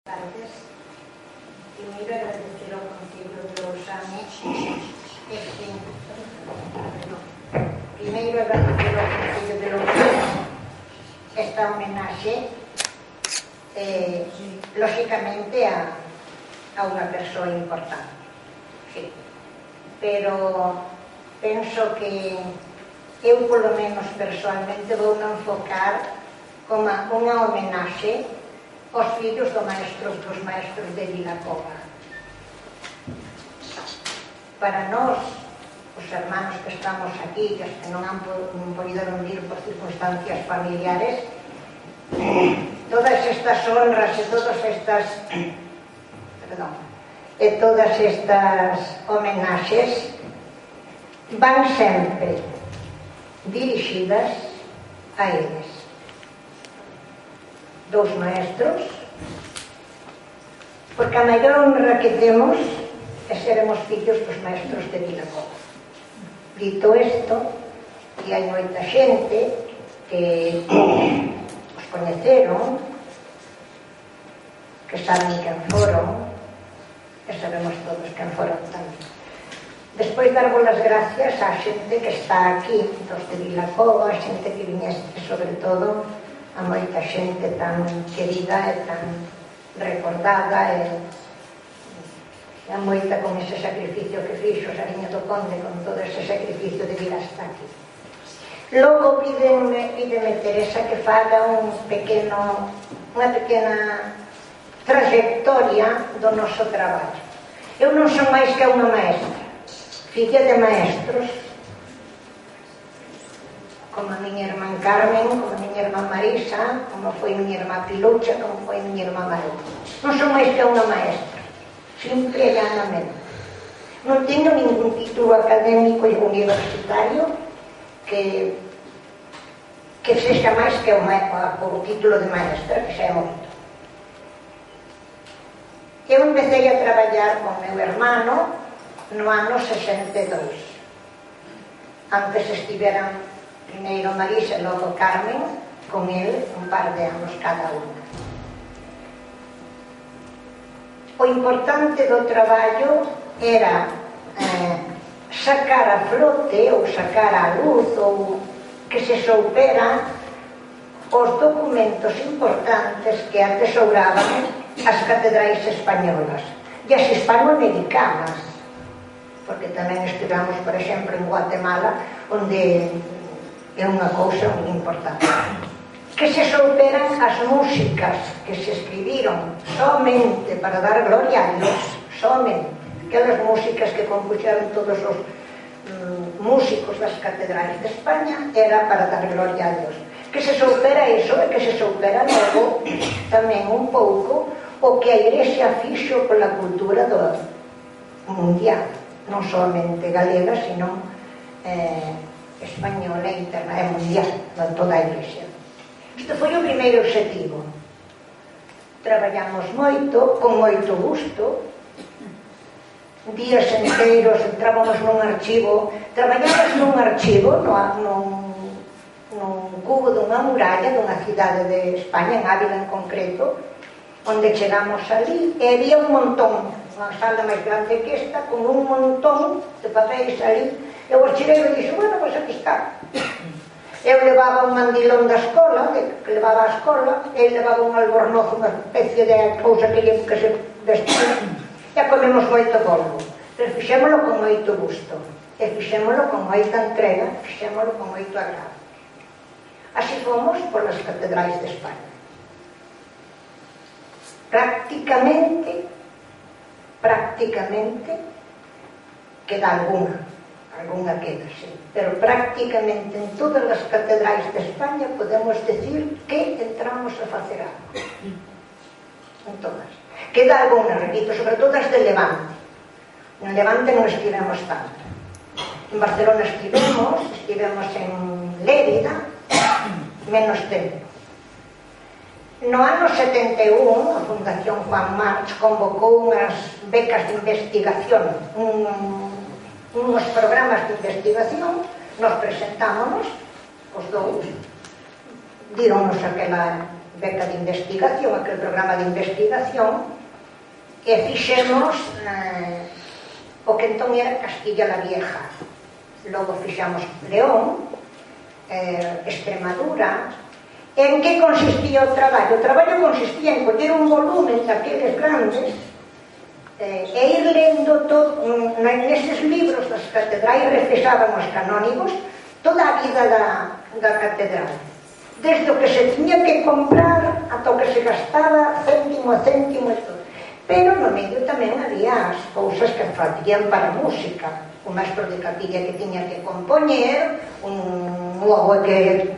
Tardes. Primeiro agradecer ao Concello de Lousame esta homenaxe, lóxicamente a unha persoa importante, sí. Pero penso que eu, polo menos persoalmente, vou enfocar como unha homenaxe aos fillos dos maestros de Vilacova. Para nós, os hermanos que estamos aquí, que non han podido venir por circunstancias familiares, todas estas honras e todas estas homenaxes van sempre dirixidas a eles. Dos maestros, porque a maior honra que temos é seremos fillos dos maestros de Vilacova. Dito isto, que hai moita xente que os coñeceron, que saben quen foron, e sabemos todos quen foron tamén. Despois darvos as gracias á xente que está aquí, dos de Vilacova, a xente que viñeste, sobre todo a moita xente tan querida e tan recordada e a moita con ese sacrificio que fixo Sariña do Conde, con todo ese sacrificio de vir hasta aquí. Logo pídeme Teresa que faga unha pequena trayectoria do noso traballo. Eu non son máis que unha maestra, filla de maestros, como a miña irmán Carmen, como a miña irmán Marisa, como foi miña irmán Pilucha, como foi miña irmán Maru. Non son máis que unha maestra, simple e llanamente. Non teño ningún título académico e universitario que sexa máis que o título de maestra, que xa é moito. Eu empecé a traballar con meu hermano no ano 62. Antes estiveran primeiro Marisa e logo Carmen, con el un par de anos cada unha. O importante do traballo era sacar a flote ou sacar a luz ou que se souperan os documentos importantes que atesouraban as catedrais españolas e as hispanoamericanas, porque tamén estivemos, por exemplo, en Guatemala, onde é unha cousa moi importante, que se souperan as músicas que se escribiron somente para dar gloria a Dios, somente aquelas músicas que compuxeron todos os músicos das catedrais de España, era para dar gloria a Dios. Que se soupera iso e que se soupera logo tamén un pouco o que a Igrexa fixo pola cultura do mundial, non somente galega, sino española e interna, e mundial, de toda a Iglesia. Isto foi o primeiro objetivo. Traballamos moito, con moito gusto, días enteiros, entrábamos nun archivo, traballamos nun archivo, nun cubo dunha muralla dunha cidade de España, en Ávila en concreto, onde chegamos ali e había un montón, unha sala máis grande que esta, con un montón de papéis ali. E o archiveiro dixo, bueno, pois aquí está. Eu levaba un mandilón da escola, que levaba a escola, e levaba un albornoz, unha especie de cousa que se vestía, e comemos moito polvo. Pero fixémolo con moito gusto, e fixémolo con moita entrega, fixémolo con moito agrado. Así fomos polas catedrais de España. Prácticamente queda alguna queda, sí, pero prácticamente en todas as catedrais de España podemos decir que entramos a facer algo. En todas. Queda alguna, repito, sobre todo as de Levante. En Levante non estivemos tanto. En Barcelona estivemos en Lérida, menos tempo. No ano 71, a Fundación Juan March convocou unhas becas de investigación, uns programas de investigación, nos presentámonos, os dous, díronnos beca de investigación, aquel programa de investigación, e fixemos o que entón era Castilla la Vieja. Logo fixamos León, Extremadura. En que consistía o traballo? O traballo consistía en coller un volumen daqueles grandes e ir lendo todo, neses libros das catedrais reflexaban os canónigos toda a vida da catedral, desde o que se tiña que comprar ata o que se gastaba céntimo a céntimo e todo. Pero no medio tamén había as cousas que facían para a música, o maestro de capilla que tiña que compoñer, un logo que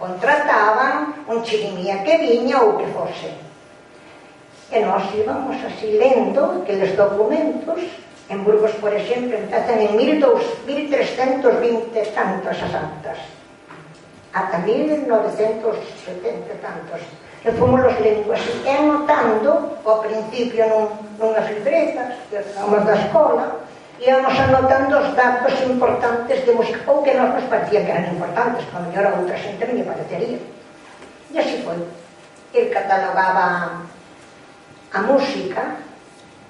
contrataban, un chirimía que viña ou que fose. E nós íbamos así lendo aqueles documentos. En Burgos, por exemplo, empezan en 1320 tantas as actas, ata 1970 tantos. E fomos los lendo así, e anotando ao principio nunhas libretas que éramos da escola, íamos anotando os datos importantes de música, ou que nos parecía que eran importantes, que a mellor a outra xente non lle parecería. E así foi. El catalogaba a música,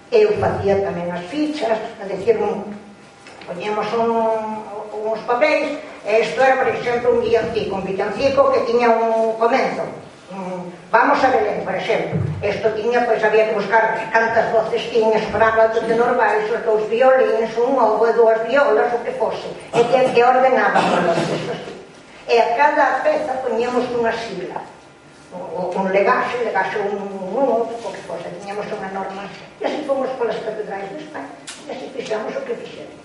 eu facía tamén as fichas, a decir, poñemos uns papéis, e isto era, por exemplo, un villancico que tiña un comenzo. Vamos a Belén, por exemplo. Isto tiña, pois había que buscar cantas voces tiña, soprano, alto, tenor, baixo, dous violins, un oboe, dúas violas, o que fose. E que ordenábamos os textos. E a cada peza poñíamos unha sigla. Un legaxe, o que fose. Tiñamos unha norma. E así fomos polas catedrais de España. E así fixamos o que fixemos.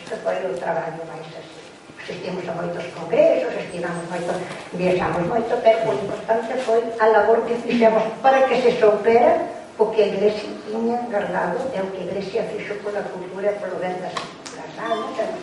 Isto foi o traballo máis así. Asistimos a moitos congresos, estivamos moito, viaxamos moito, pero o importante foi a labor que fixemos para que se soupera o que a Iglesia tiña guardado e o que a Iglesia fixo pola cultura e polo ben das almas e das